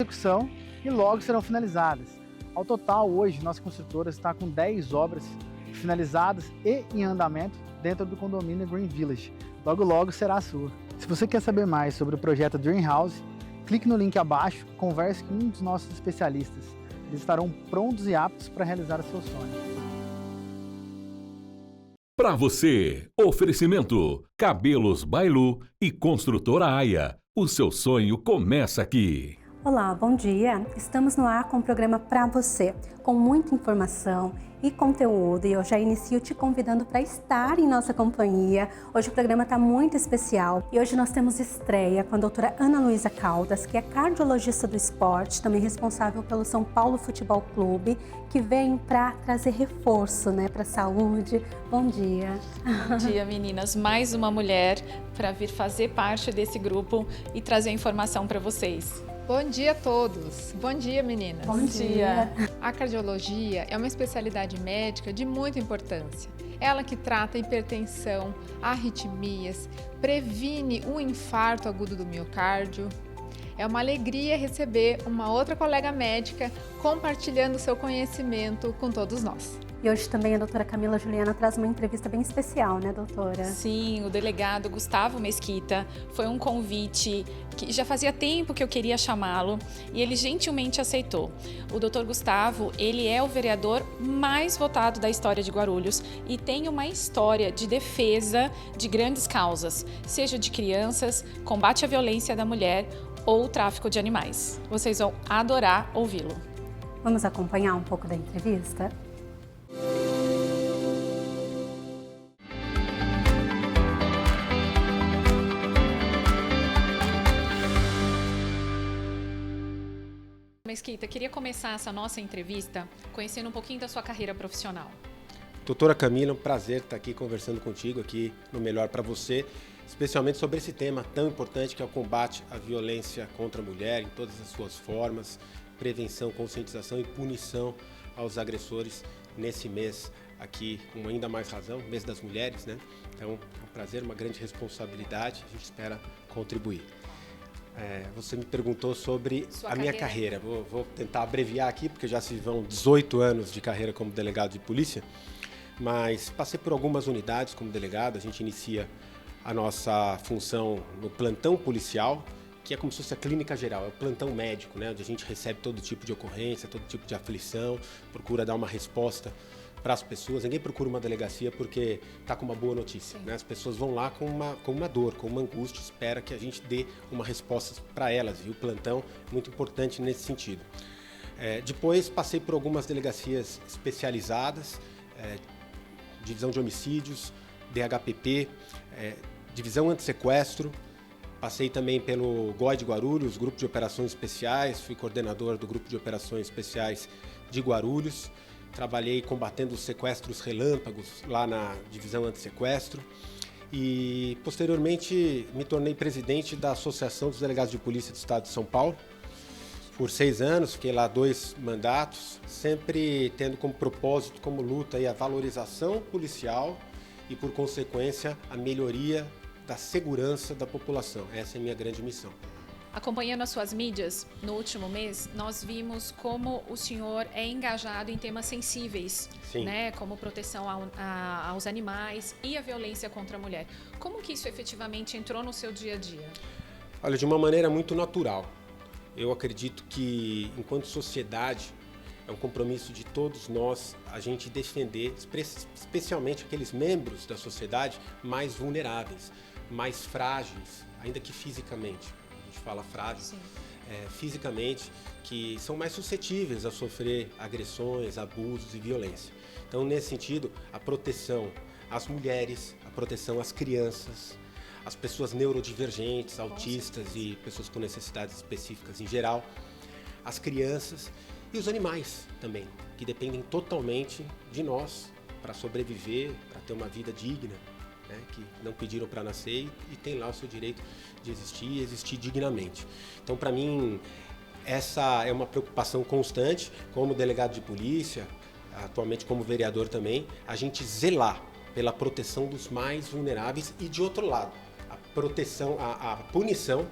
execução e logo serão finalizadas. Ao total, hoje, nossa construtora está com 10 obras finalizadas e em andamento dentro do condomínio Green Village. Logo, logo será a sua. Se você quer saber mais sobre o projeto Dream House, clique no link abaixo, converse com um dos nossos especialistas. Eles estarão prontos e aptos para realizar o seu sonho. Para você, oferecimento Cabelos Bailu e Construtora Aia. O seu sonho começa aqui. Olá, bom dia. Estamos no ar com um programa para você, com muita informação e conteúdo, e eu já inicio te convidando para estar em nossa companhia. Hoje o programa está muito especial e hoje nós temos estreia com a doutora Ana Luísa Caldas, que é cardiologista do esporte, também responsável pelo São Paulo Futebol Clube, que vem para trazer reforço, para a saúde. Bom dia. Bom dia, meninas. Mais uma mulher para vir fazer parte desse grupo e trazer informação para vocês. Bom dia a todos. Bom dia, meninas. Bom dia. A cardiologia é uma especialidade médica de muita importância. Ela que trata hipertensão, arritmias, previne o infarto agudo do miocárdio. É uma alegria receber uma outra colega médica compartilhando seu conhecimento com todos nós. E hoje também a doutora Camila Juliana traz uma entrevista bem especial, né, doutora? Sim, o delegado Gustavo Mesquita foi um convite que já fazia tempo que eu queria chamá-lo e ele gentilmente aceitou. O doutor Gustavo, ele é o vereador mais votado da história de Guarulhos e tem uma história de defesa de grandes causas, seja de crianças, combate à violência da mulher ou tráfico de animais. Vocês vão adorar ouvi-lo. Vamos acompanhar um pouco da entrevista? Mesquita, queria começar essa nossa entrevista conhecendo um pouquinho da sua carreira profissional. Doutora Camila, é um prazer estar aqui conversando contigo aqui no Melhor para Você, especialmente sobre esse tema tão importante que é o combate à violência contra a mulher em todas as suas formas, prevenção, conscientização e punição aos agressores nesse mês aqui, com ainda mais razão, mês das mulheres, né? Então, é um prazer, uma grande responsabilidade, a gente espera contribuir. Você me perguntou sobre a minha carreira. Vou tentar abreviar aqui, porque já se vão 18 anos de carreira como delegado de polícia, mas passei por algumas unidades como delegado. A gente inicia a nossa função no plantão policial, que é como se fosse a clínica geral, é o plantão médico, né, onde a gente recebe todo tipo de ocorrência, todo tipo de aflição, procura dar uma resposta para as pessoas. Ninguém procura uma delegacia porque está com uma boa notícia, né? As pessoas vão lá com uma dor, com uma angústia, espera que a gente dê uma resposta para elas, e o plantão é muito importante nesse sentido. Depois passei por algumas delegacias especializadas, divisão de homicídios, DHPP, divisão antissequestro. Passei também pelo GOI de Guarulhos, Grupo de Operações Especiais, fui coordenador do Grupo de Operações Especiais de Guarulhos. Trabalhei combatendo os sequestros relâmpagos lá na divisão antissequestro e, posteriormente, me tornei presidente da Associação dos Delegados de Polícia do Estado de São Paulo. Por 6 anos, fiquei lá 2 mandatos, sempre tendo como propósito, como luta, aí, a valorização policial e, por consequência, a melhoria da segurança da população. Essa é a minha grande missão. Acompanhando as suas mídias, no último mês, nós vimos como o senhor é engajado em temas sensíveis, né, como proteção aos animais e a violência contra a mulher. Como que isso efetivamente entrou no seu dia a dia? Olha, de uma maneira muito natural. Eu acredito que, enquanto sociedade, é um compromisso de todos nós a gente defender, especialmente aqueles membros da sociedade mais vulneráveis, mais frágeis, ainda que fisicamente. A gente fala frágil, fisicamente, que são mais suscetíveis a sofrer agressões, abusos e violência. Então, nesse sentido, a proteção às mulheres, a proteção às crianças, às pessoas neurodivergentes, autistas e pessoas com necessidades específicas em geral, às crianças e os animais também, que dependem totalmente de nós para sobreviver, para ter uma vida digna, né, que não pediram para nascer e tem lá o seu direito de existir e existir dignamente. Então, para mim, essa é uma preocupação constante, como delegado de polícia, atualmente como vereador também, a gente zelar pela proteção dos mais vulneráveis e, de outro lado, a proteção, a punição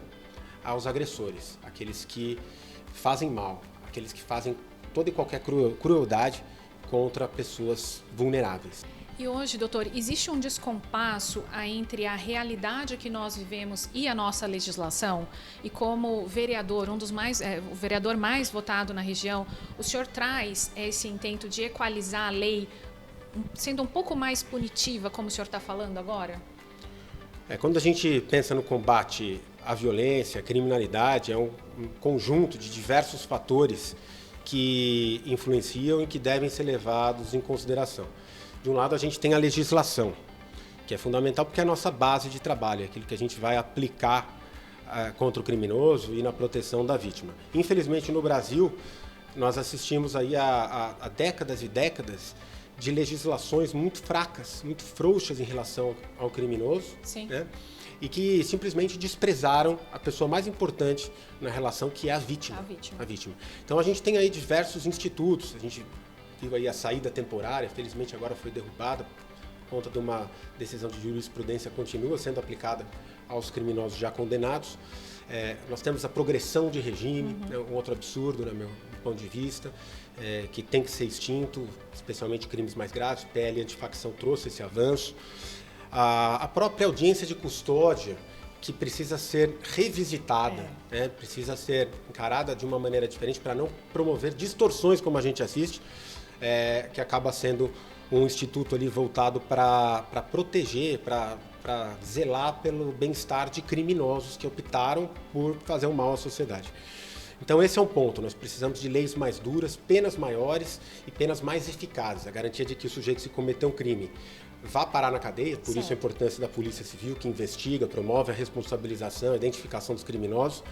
aos agressores, aqueles que fazem mal, aqueles que fazem toda e qualquer crueldade contra pessoas vulneráveis. E hoje, doutor, existe um descompasso entre a realidade que nós vivemos e a nossa legislação? E como vereador, o vereador mais votado na região, o senhor traz esse intento de equalizar a lei, sendo um pouco mais punitiva, como o senhor está falando agora? Quando a gente pensa no combate à violência, à criminalidade, é um conjunto de diversos fatores que influenciam e que devem ser levados em consideração. De um lado, a gente tem a legislação, que é fundamental porque é a nossa base de trabalho, é aquilo que a gente vai aplicar contra o criminoso e na proteção da vítima. Infelizmente, no Brasil, nós assistimos aí a décadas e décadas de legislações muito fracas, muito frouxas em relação ao criminoso, né? E que simplesmente desprezaram a pessoa mais importante na relação, que é a vítima. A vítima. Então, a gente tem aí diversos institutos, a gente viu aí a saída temporária, felizmente agora foi derrubada por conta de uma decisão de jurisprudência, continua sendo aplicada aos criminosos já condenados. Nós temos a progressão de regime, né, um outro absurdo, no meu ponto de vista, que tem que ser extinto, especialmente crimes mais graves. O PL Antifacção trouxe esse avanço. A própria audiência de custódia, que precisa ser revisitada, né, precisa ser encarada de uma maneira diferente para não promover distorções como a gente assiste, que acaba sendo um instituto ali voltado para proteger, para zelar pelo bem-estar de criminosos que optaram por fazer um mal à sociedade. Então esse é um ponto, nós precisamos de leis mais duras, penas maiores e penas mais eficazes, a garantia de que o sujeito, se cometer um crime, vá parar na cadeia, por isso a importância da Polícia Civil, que investiga, promove a responsabilização, a identificação dos criminosos,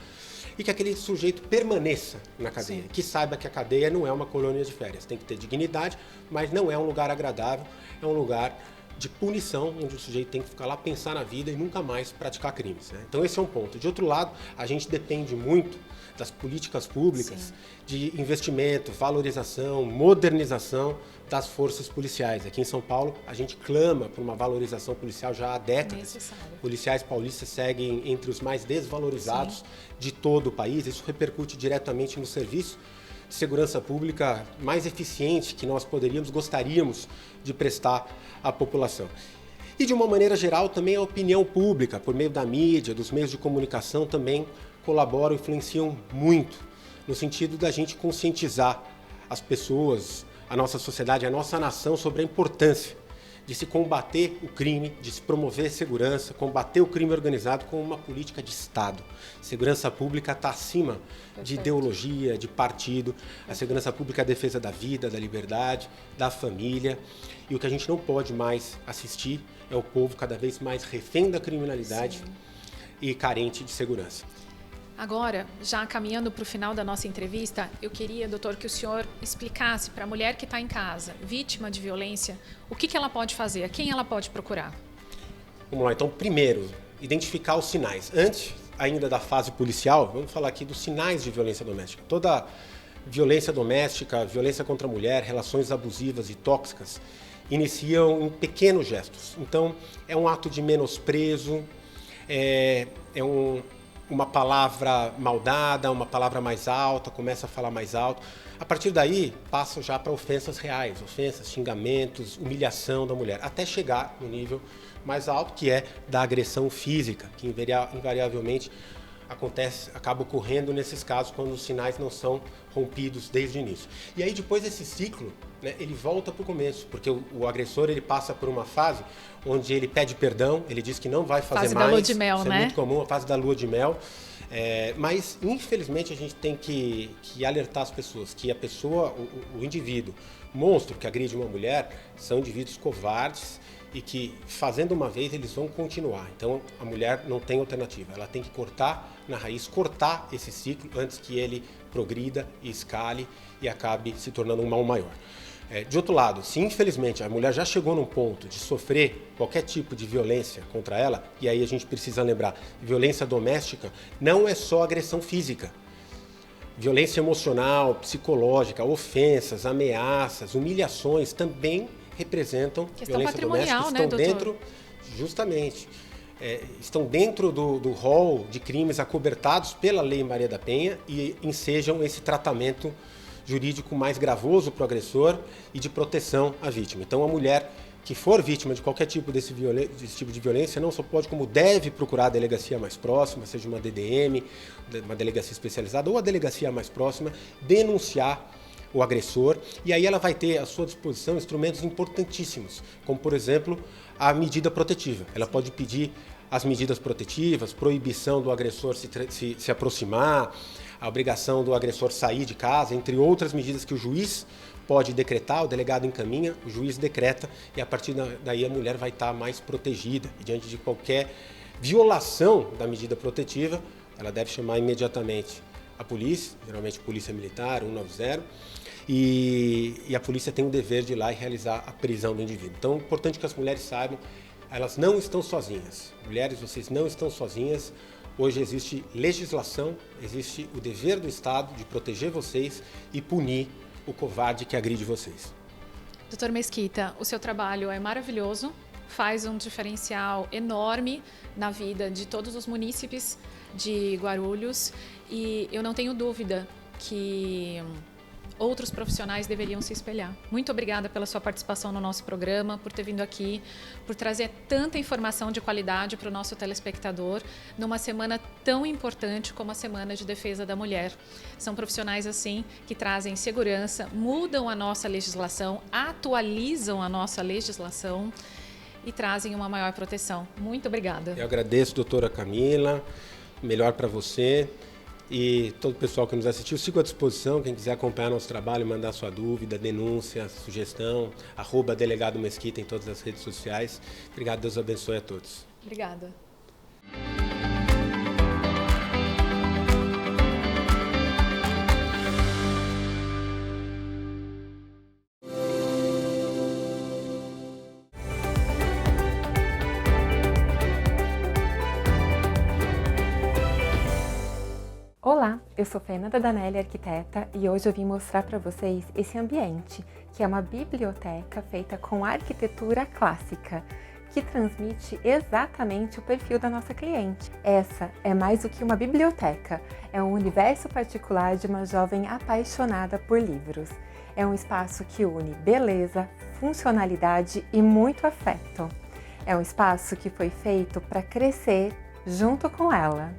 e que aquele sujeito permaneça na cadeia, que saiba que a cadeia não é uma colônia de férias, tem que ter dignidade, mas não é um lugar agradável, é um lugar de punição, onde o sujeito tem que ficar lá, pensar na vida e nunca mais praticar crimes, né? Então esse é um ponto. De outro lado, a gente depende muito das políticas públicas, de investimento, valorização, modernização das forças policiais. Aqui em São Paulo, a gente clama por uma valorização policial já há décadas. Policiais paulistas seguem entre os mais desvalorizados de todo o país. Isso repercute diretamente no serviço de segurança pública mais eficiente que nós gostaríamos de prestar à população. E de uma maneira geral, também a opinião pública, por meio da mídia, dos meios de comunicação, também colaboram, influenciam muito no sentido da gente conscientizar as pessoas, a nossa sociedade, a nossa nação sobre a importância de se combater o crime, de se promover segurança, combater o crime organizado com uma política de Estado. Segurança pública está acima de ideologia, de partido. A segurança pública é a defesa da vida, da liberdade, da família. E o que a gente não pode mais assistir é o povo cada vez mais refém da criminalidade e carente de segurança. Agora, já caminhando para o final da nossa entrevista, eu queria, doutor, que o senhor explicasse para a mulher que está em casa, vítima de violência, o que ela pode fazer, a quem ela pode procurar. Vamos lá, então, primeiro, identificar os sinais. Antes ainda da fase policial, vamos falar aqui dos sinais de violência doméstica. Toda violência doméstica, violência contra a mulher, relações abusivas e tóxicas, iniciam em pequenos gestos. Então, é um ato de menosprezo, uma palavra mal dada, uma palavra mais alta, começa a falar mais alto. A partir daí, passa já para ofensas reais, ofensas, xingamentos, humilhação da mulher, até chegar no nível mais alto, que é da agressão física, que invariavelmente acaba ocorrendo nesses casos quando os sinais não são rompidos desde o início. E aí depois esse ciclo, né, ele volta para o começo, porque o agressor ele passa por uma fase onde ele pede perdão, ele diz que não vai fazer mais. Fase da lua de mel, isso né? É muito comum, a fase da lua de mel. Mas, infelizmente, a gente tem que alertar as pessoas que a pessoa, o indivíduo, monstro que agride uma mulher, são indivíduos covardes e que, fazendo uma vez, eles vão continuar. Então, a mulher não tem alternativa. Ela tem que cortar na raiz, cortar esse ciclo antes que ele progrida e escale e acabe se tornando um mal maior. De outro lado, se infelizmente a mulher já chegou num ponto de sofrer qualquer tipo de violência contra ela, e aí a gente precisa lembrar, violência doméstica não é só agressão física. Violência emocional, psicológica, ofensas, ameaças, humilhações também representam questão violência doméstica, patrimonial, estão né, doutor? dentro, justamente. estão dentro do rol de crimes acobertados pela Lei Maria da Penha e ensejam esse tratamento jurídico mais gravoso para o agressor e de proteção à vítima. Então, a mulher que for vítima de qualquer tipo desse tipo de violência, não só pode, como deve procurar a delegacia mais próxima, seja uma DDM, uma delegacia especializada ou a delegacia mais próxima, denunciar o agressor, e aí ela vai ter à sua disposição instrumentos importantíssimos, como, por exemplo, a medida protetiva. Ela pode pedir as medidas protetivas, proibição do agressor se aproximar, a obrigação do agressor sair de casa, entre outras medidas que o juiz pode decretar, o delegado encaminha, o juiz decreta, e a partir daí a mulher vai estar mais protegida. E diante de qualquer violação da medida protetiva, ela deve chamar imediatamente a polícia, geralmente polícia militar, 190, e a polícia tem o dever de ir lá e realizar a prisão do indivíduo. Então é importante que as mulheres saibam, elas não estão sozinhas. Mulheres, vocês não estão sozinhas. Hoje existe legislação, existe o dever do Estado de proteger vocês e punir o covarde que agride vocês. Doutor Mesquita, o seu trabalho é maravilhoso, faz um diferencial enorme na vida de todos os munícipes de Guarulhos e eu não tenho dúvida que outros profissionais deveriam se espelhar. Muito obrigada pela sua participação no nosso programa, por ter vindo aqui, por trazer tanta informação de qualidade para o nosso telespectador numa semana tão importante como a Semana de Defesa da Mulher. São profissionais assim que trazem segurança, mudam a nossa legislação, atualizam a nossa legislação e trazem uma maior proteção. Muito obrigada. Eu agradeço, doutora Camila, melhor para você. E todo o pessoal que nos assistiu, sigo à disposição, quem quiser acompanhar nosso trabalho, mandar sua dúvida, denúncia, sugestão, @delegado Mesquita em todas as redes sociais. Obrigado, Deus abençoe a todos. Obrigada. Olá, eu sou Fernanda Danelli, arquiteta, e hoje eu vim mostrar para vocês esse ambiente, que é uma biblioteca feita com arquitetura clássica, que transmite exatamente o perfil da nossa cliente. Essa é mais do que uma biblioteca, é um universo particular de uma jovem apaixonada por livros. É um espaço que une beleza, funcionalidade e muito afeto. É um espaço que foi feito para crescer junto com ela.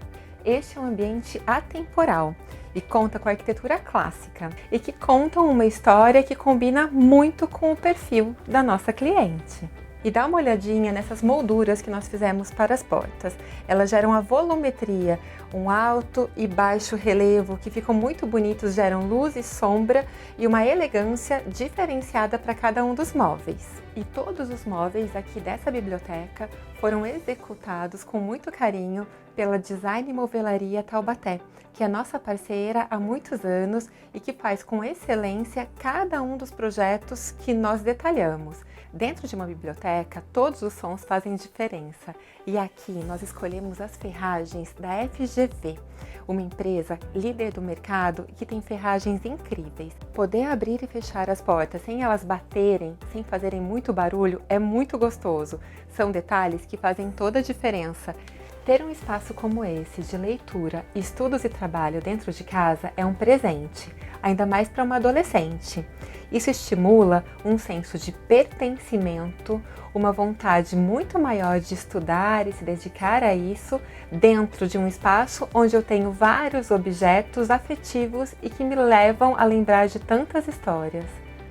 Este é um ambiente atemporal e conta com a arquitetura clássica e que contam uma história que combina muito com o perfil da nossa cliente. E dá uma olhadinha nessas molduras que nós fizemos para as portas. Elas geram a volumetria, um alto e baixo relevo que ficam muito bonitos, geram luz e sombra e uma elegância diferenciada para cada um dos móveis. E todos os móveis aqui dessa biblioteca foram executados com muito carinho pela Design Movelaria Taubaté, que é nossa parceira há muitos anos e que faz com excelência cada um dos projetos que nós detalhamos. Dentro de uma biblioteca, todos os sons fazem diferença e aqui nós escolhemos as ferragens da FGV, uma empresa líder do mercado que tem ferragens incríveis. Poder abrir e fechar as portas sem elas baterem, sem fazerem muito barulho, é muito gostoso. São detalhes que fazem toda a diferença. Ter um espaço como esse de leitura, estudos e trabalho dentro de casa é um presente, ainda mais para uma adolescente. Isso estimula um senso de pertencimento, uma vontade muito maior de estudar e se dedicar a isso dentro de um espaço onde eu tenho vários objetos afetivos e que me levam a lembrar de tantas histórias.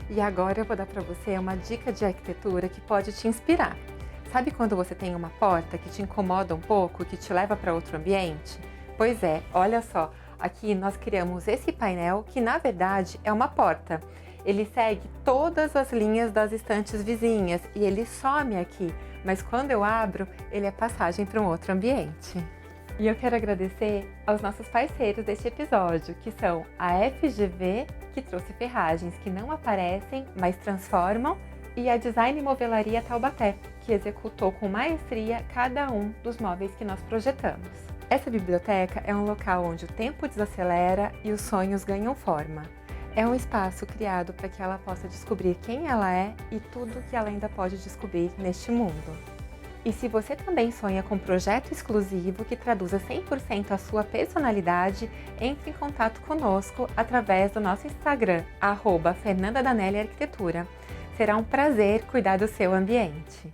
E agora eu vou dar para você uma dica de arquitetura que pode te inspirar. Sabe quando você tem uma porta que te incomoda um pouco, que te leva para outro ambiente? Pois é, olha só, aqui nós criamos esse painel que na verdade é uma porta. Ele segue todas as linhas das estantes vizinhas e ele some aqui, mas quando eu abro, ele é passagem para um outro ambiente. E eu quero agradecer aos nossos parceiros deste episódio, que são a FGV, que trouxe ferragens que não aparecem, mas transformam, e a Design Movelaria Taubaté, que executou com maestria cada um dos móveis que nós projetamos. Essa biblioteca é um local onde o tempo desacelera e os sonhos ganham forma. É um espaço criado para que ela possa descobrir quem ela é e tudo que ela ainda pode descobrir neste mundo. E se você também sonha com um projeto exclusivo que traduza 100% a sua personalidade, entre em contato conosco através do nosso Instagram, @FernandaDanelli_Arquitetura. Será um prazer cuidar do seu ambiente.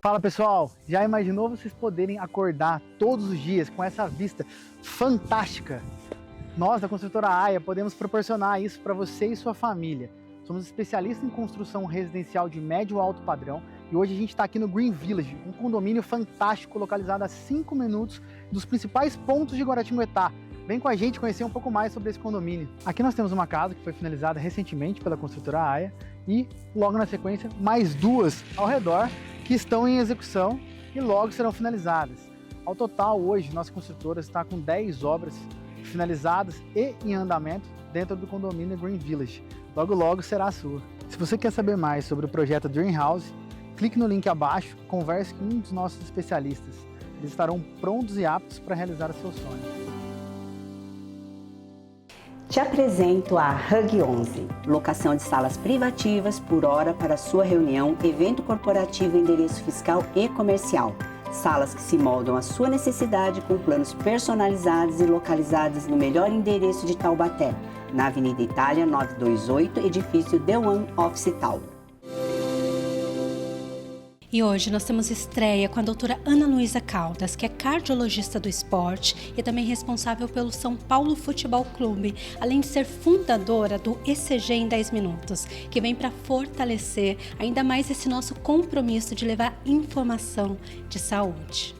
Fala pessoal, já imaginou vocês poderem acordar todos os dias com essa vista fantástica? Nós da construtora AIA podemos proporcionar isso para você e sua família. Somos especialistas em construção residencial de médio e alto padrão e hoje a gente está aqui no Green Village, um condomínio fantástico localizado a 5 minutos dos principais pontos de Guaratinguetá. Vem com a gente conhecer um pouco mais sobre esse condomínio. Aqui nós temos uma casa que foi finalizada recentemente pela construtora AIA e logo na sequência mais duas ao redor que estão em execução e logo serão finalizadas. Ao total, hoje, nossa construtora está com 10 obras finalizadas e em andamento dentro do condomínio Green Village. Logo será a sua. Se você quer saber mais sobre o projeto Dream House, clique no link abaixo e converse com um dos nossos especialistas. Eles estarão prontos e aptos para realizar o seu sonho. Te apresento a Hug 11, locação de salas privativas por hora para sua reunião, evento corporativo, endereço fiscal e comercial. Salas que se moldam à sua necessidade com planos personalizados e localizadas no melhor endereço de Taubaté, na Avenida Itália 928, edifício The One Office Tower. E hoje nós temos estreia com a doutora Ana Luísa Caldas, que é cardiologista do esporte e também responsável pelo São Paulo Futebol Clube, além de ser fundadora do ECG em 10 minutos, que vem para fortalecer ainda mais esse nosso compromisso de levar informação de saúde.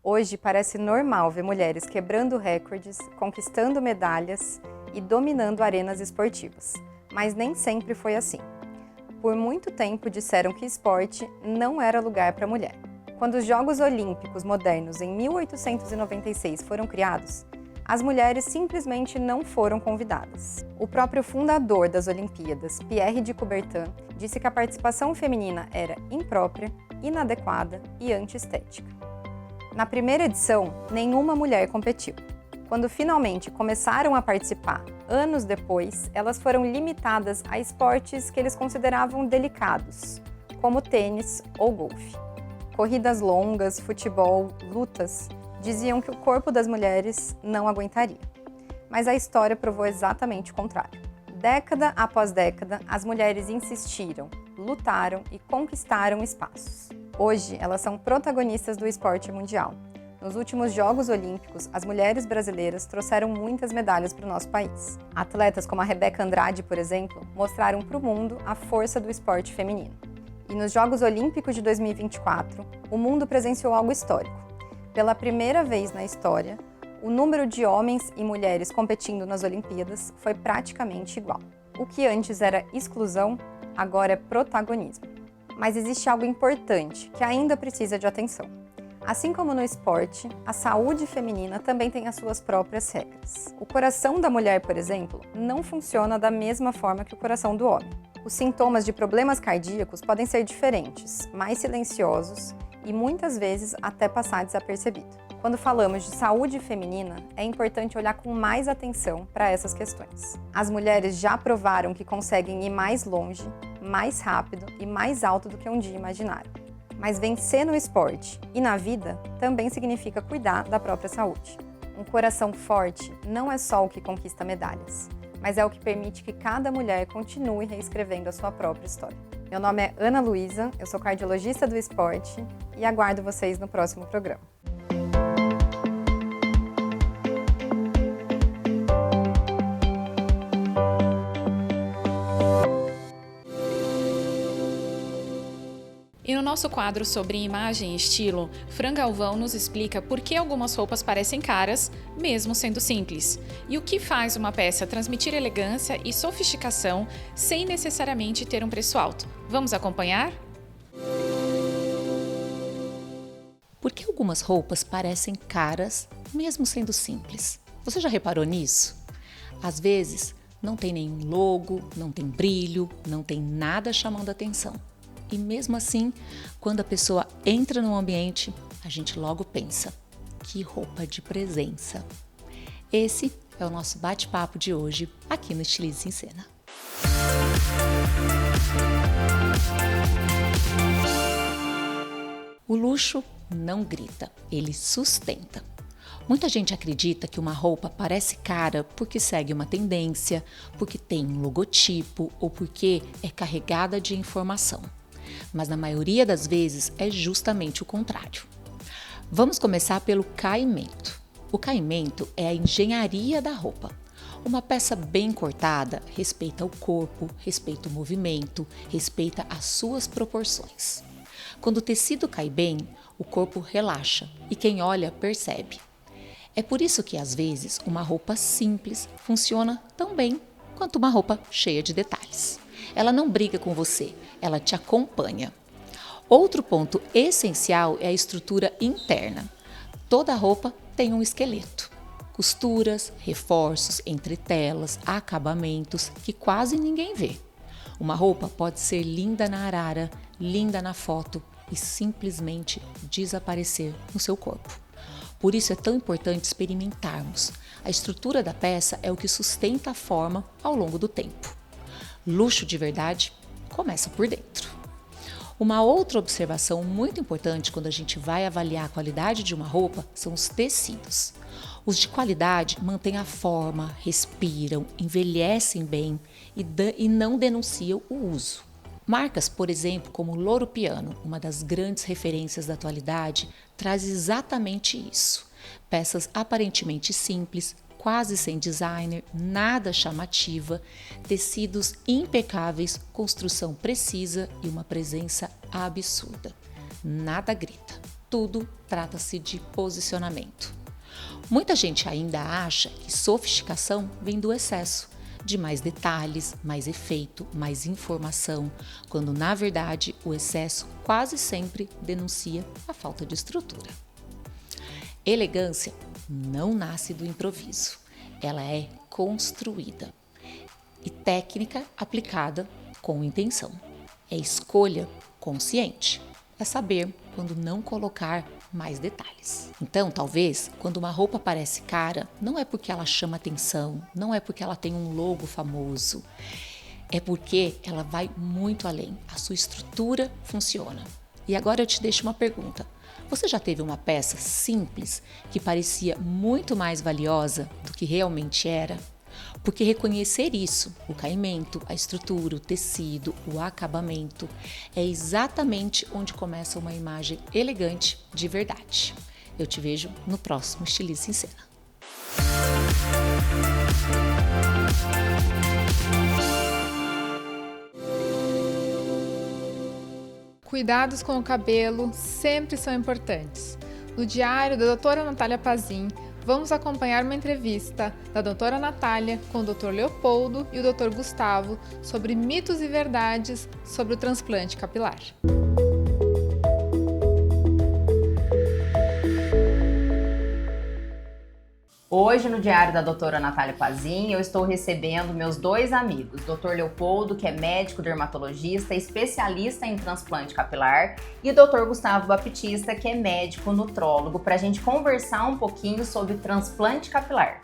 Hoje parece normal ver mulheres quebrando recordes, conquistando medalhas e dominando arenas esportivas, mas nem sempre foi assim. Por muito tempo disseram que esporte não era lugar para mulher. Quando os Jogos Olímpicos modernos em 1896 foram criados, as mulheres simplesmente não foram convidadas. O próprio fundador das Olimpíadas, Pierre de Coubertin, disse que a participação feminina era imprópria, inadequada e antiestética. Na primeira edição, nenhuma mulher competiu. Quando finalmente começaram a participar, anos depois, elas foram limitadas a esportes que eles consideravam delicados, como tênis ou golfe. Corridas longas, futebol, lutas, diziam que o corpo das mulheres não aguentaria. Mas a história provou exatamente o contrário. Década após década, as mulheres insistiram, lutaram e conquistaram espaços. Hoje, elas são protagonistas do esporte mundial. Nos últimos Jogos Olímpicos, as mulheres brasileiras trouxeram muitas medalhas para o nosso país. Atletas como a Rebeca Andrade, por exemplo, mostraram para o mundo a força do esporte feminino. E nos Jogos Olímpicos de 2024, o mundo presenciou algo histórico. Pela primeira vez na história, o número de homens e mulheres competindo nas Olimpíadas foi praticamente igual. O que antes era exclusão, agora é protagonismo. Mas existe algo importante que ainda precisa de atenção. Assim como no esporte, a saúde feminina também tem as suas próprias regras. O coração da mulher, por exemplo, não funciona da mesma forma que o coração do homem. Os sintomas de problemas cardíacos podem ser diferentes, mais silenciosos e muitas vezes até passar desapercebido. Quando falamos de saúde feminina, é importante olhar com mais atenção para essas questões. As mulheres já provaram que conseguem ir mais longe, mais rápido e mais alto do que um dia imaginaram. Mas vencer no esporte e na vida também significa cuidar da própria saúde. Um coração forte não é só o que conquista medalhas, mas é o que permite que cada mulher continue reescrevendo a sua própria história. Meu nome é Ana Luísa, eu sou cardiologista do esporte e aguardo vocês no próximo programa. E no nosso quadro sobre imagem e estilo, Fran Galvão nos explica por que algumas roupas parecem caras, mesmo sendo simples, e o que faz uma peça transmitir elegância e sofisticação sem necessariamente ter um preço alto. Vamos acompanhar? Por que algumas roupas parecem caras, mesmo sendo simples? Você já reparou nisso? Às vezes, não tem nenhum logo, não tem brilho, não tem nada chamando a atenção. E mesmo assim, quando a pessoa entra no ambiente, a gente logo pensa: que roupa de presença! Esse é o nosso bate-papo de hoje aqui no Estilize em Cena. O luxo não grita, ele sustenta. Muita gente acredita que uma roupa parece cara porque segue uma tendência, porque tem um logotipo ou porque é carregada de informação. Mas na maioria das vezes é justamente o contrário. Vamos começar pelo caimento. O caimento é a engenharia da roupa. Uma peça bem cortada respeita o corpo, respeita o movimento, respeita as suas proporções. Quando o tecido cai bem, o corpo relaxa e quem olha percebe. É por isso que, às vezes, uma roupa simples funciona tão bem quanto uma roupa cheia de detalhes. Ela não briga com você, ela te acompanha. Outro ponto essencial é a estrutura interna. Toda roupa tem um esqueleto. Costuras, reforços, entretelas, acabamentos que quase ninguém vê. Uma roupa pode ser linda na arara, linda na foto e simplesmente desaparecer no seu corpo. Por isso é tão importante experimentarmos. A estrutura da peça é o que sustenta a forma ao longo do tempo. Luxo de verdade começa por dentro. Uma outra observação muito importante quando a gente vai avaliar a qualidade de uma roupa são os tecidos. Os de qualidade mantêm a forma, respiram, envelhecem bem e não denunciam o uso. Marcas, por exemplo, como Loro Piana, uma das grandes referências da atualidade, traz exatamente isso. Peças aparentemente simples, quase sem designer, nada chamativa, tecidos impecáveis, construção precisa e uma presença absurda. Nada grita, tudo trata-se de posicionamento. Muita gente ainda acha que sofisticação vem do excesso, de mais detalhes, mais efeito, mais informação, quando na verdade o excesso quase sempre denuncia a falta de estrutura. Elegância não nasce do improviso, ela é construída e técnica aplicada com intenção. É escolha consciente, é saber quando não colocar mais detalhes. Então, talvez, quando uma roupa parece cara, não é porque ela chama atenção, não é porque ela tem um logo famoso, é porque ela vai muito além, a sua estrutura funciona. E agora eu te deixo uma pergunta. Você já teve uma peça simples que parecia muito mais valiosa do que realmente era? Porque reconhecer isso, o caimento, a estrutura, o tecido, o acabamento, é exatamente onde começa uma imagem elegante de verdade. Eu te vejo no próximo Estilize em Cena. Cuidados com o cabelo sempre são importantes. No diário da doutora Natália Pazin, vamos acompanhar uma entrevista da doutora Natália com o Dr. Leopoldo e o Dr. Gustavo sobre mitos e verdades sobre o transplante capilar. Hoje, no diário da doutora Natália Pazin, eu estou recebendo meus dois amigos, Dr. Leopoldo, que é médico dermatologista, especialista em transplante capilar, e o Dr. Gustavo Baptista, que é médico nutrólogo, para a gente conversar um pouquinho sobre transplante capilar.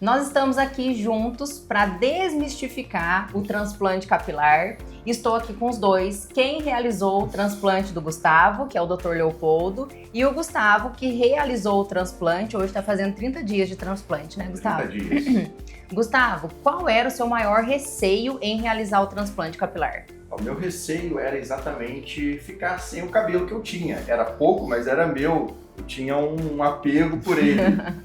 Nós estamos aqui juntos para desmistificar o transplante capilar. Estou aqui com os dois, quem realizou o transplante do Gustavo, que é o Dr. Leopoldo, e o Gustavo, que realizou o transplante, hoje está fazendo 30 dias de transplante, né, Gustavo? 30 dias. Gustavo, qual era o seu maior receio em realizar o transplante capilar? O meu receio era exatamente ficar sem o cabelo que eu tinha. Era pouco, mas era meu. Eu tinha um apego por ele.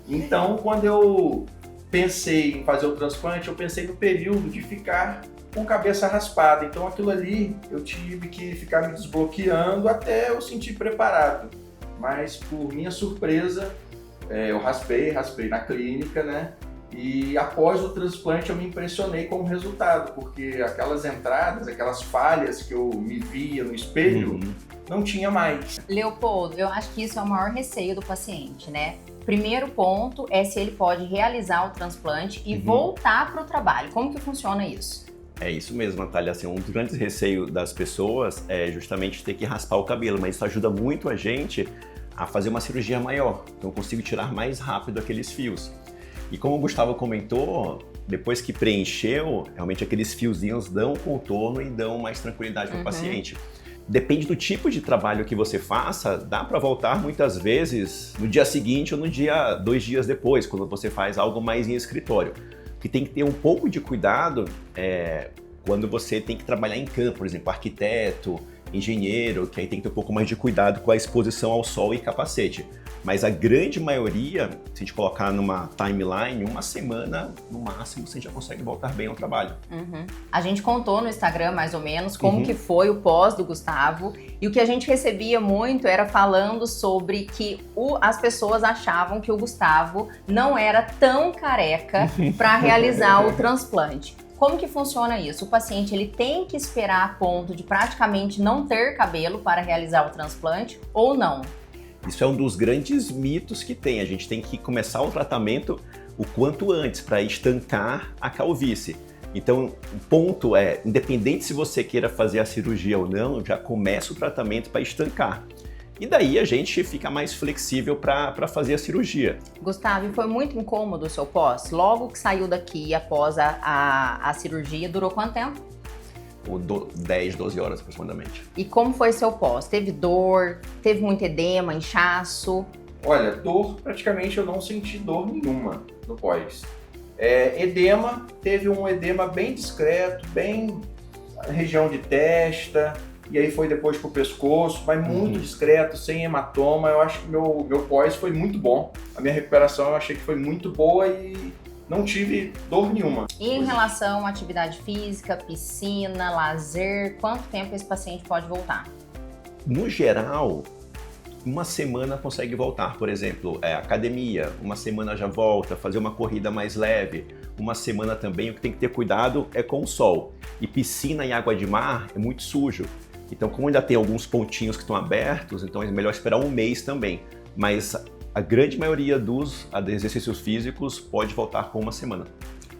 Então, quando eu pensei em fazer o transplante, eu pensei no período de ficar com cabeça raspada. Então aquilo ali eu tive que ficar me desbloqueando até eu sentir preparado. Mas por minha surpresa, eu raspei na clínica, né? E após o transplante eu me impressionei com o resultado, porque aquelas entradas, aquelas falhas que eu me via no espelho, não tinha mais. Leopoldo, eu acho que isso é o maior receio do paciente, né? Primeiro ponto é se ele pode realizar o transplante e voltar para o trabalho. Como que funciona isso? É isso mesmo, Natália. Assim, um dos grandes receios das pessoas é justamente ter que raspar o cabelo, mas isso ajuda muito a gente a fazer uma cirurgia maior. Então eu consigo tirar mais rápido aqueles fios. E como o Gustavo comentou, depois que preencheu, realmente aqueles fiozinhos dão contorno e dão mais tranquilidade para o paciente. Depende do tipo de trabalho que você faça, dá para voltar muitas vezes no dia seguinte ou no dia 2 dias depois, quando você faz algo mais em escritório. O que tem que ter um pouco de cuidado quando você tem que trabalhar em campo, por exemplo, arquiteto, engenheiro, que aí tem que ter um pouco mais de cuidado com a exposição ao sol e capacete. Mas a grande maioria, se a gente colocar numa timeline, 1 semana no máximo, você já consegue voltar bem ao trabalho. A gente contou no Instagram mais ou menos como que foi o pós do Gustavo, e o que a gente recebia muito era falando sobre que as pessoas achavam que o Gustavo não era tão careca para realizar o transplante. Como que funciona isso? O paciente ele tem que esperar a ponto de praticamente não ter cabelo para realizar o transplante ou não? Isso é um dos grandes mitos que tem. A gente tem que começar o tratamento o quanto antes para estancar a calvície. Então, o ponto é, independente se você queira fazer a cirurgia ou não, já começa o tratamento para estancar. E daí a gente fica mais flexível para fazer a cirurgia. Gustavo, foi muito incômodo o seu pós? Logo que saiu daqui após a cirurgia, durou quanto tempo? 10, 12 horas aproximadamente. E como foi seu pós? Teve dor? Teve muito edema, inchaço? Olha, dor, praticamente eu não senti dor nenhuma no pós. Edema, teve um edema bem discreto, bem na região de testa, e aí foi depois pro pescoço, mas muito discreto, sem hematoma. Eu acho que meu pós foi muito bom. A minha recuperação eu achei que foi muito boa e não tive dor nenhuma. E em relação à atividade física, piscina, lazer, quanto tempo esse paciente pode voltar? No geral, 1 semana consegue voltar. Por exemplo, academia, 1 semana já volta, fazer uma corrida mais leve. 1 semana também, o que tem que ter cuidado é com o sol. E piscina e água de mar é muito sujo. Então, como ainda tem alguns pontinhos que estão abertos, então é melhor esperar 1 mês também. Mas a grande maioria dos exercícios físicos pode voltar com 1 semana.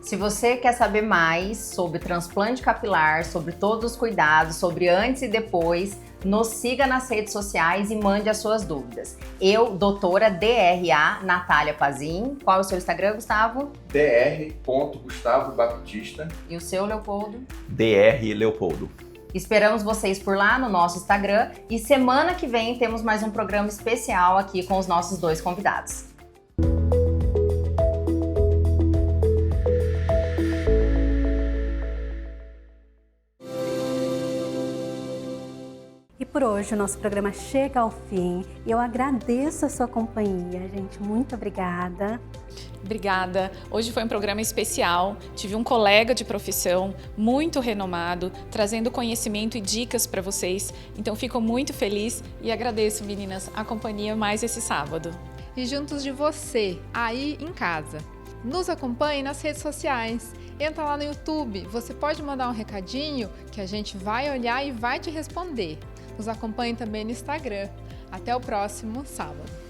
Se você quer saber mais sobre transplante capilar, sobre todos os cuidados, sobre antes e depois, nos siga nas redes sociais e mande as suas dúvidas. Eu, doutora DRA Natália Pazin. Qual é o seu Instagram, Gustavo? dr.gustavo-baptista. E o seu, Leopoldo? DR Leopoldo. Esperamos vocês por lá no nosso Instagram e semana que vem temos mais um programa especial aqui com os nossos 2 convidados. E por hoje o nosso programa chega ao fim. Eu agradeço a sua companhia, gente. Muito obrigada. Obrigada. Hoje foi um programa especial. Tive um colega de profissão muito renomado, trazendo conhecimento e dicas para vocês. Então fico muito feliz e agradeço, meninas, a companhia mais esse sábado. E juntos de você, aí em casa. Nos acompanhe nas redes sociais. Entra lá no YouTube, você pode mandar um recadinho que a gente vai olhar e vai te responder. Nos acompanhe também no Instagram. Até o próximo sábado.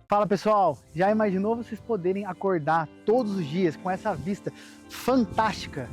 Fala pessoal, já imaginou vocês poderem acordar todos os dias com essa vista fantástica?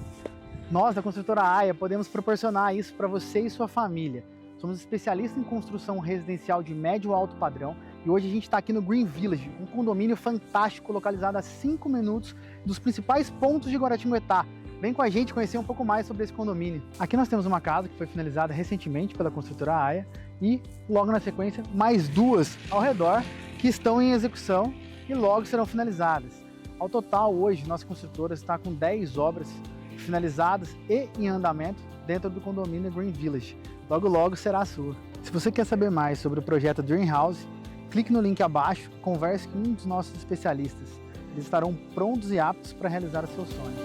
Nós da construtora AIA podemos proporcionar isso para você e sua família. Somos especialistas em construção residencial de médio e alto padrão e hoje a gente está aqui no Green Village, um condomínio fantástico localizado a 5 minutos dos principais pontos de Guaratinguetá. Vem com a gente conhecer um pouco mais sobre esse condomínio. Aqui nós temos uma casa que foi finalizada recentemente pela construtora AIA e logo na sequência mais 2 ao redor que estão em execução e logo serão finalizadas. Ao total, hoje, nossa construtora está com 10 obras finalizadas e em andamento dentro do condomínio Green Village. Logo, logo será a sua. Se você quer saber mais sobre o projeto Dream House, clique no link abaixo, converse com um dos nossos especialistas. Eles estarão prontos e aptos para realizar o seu sonho.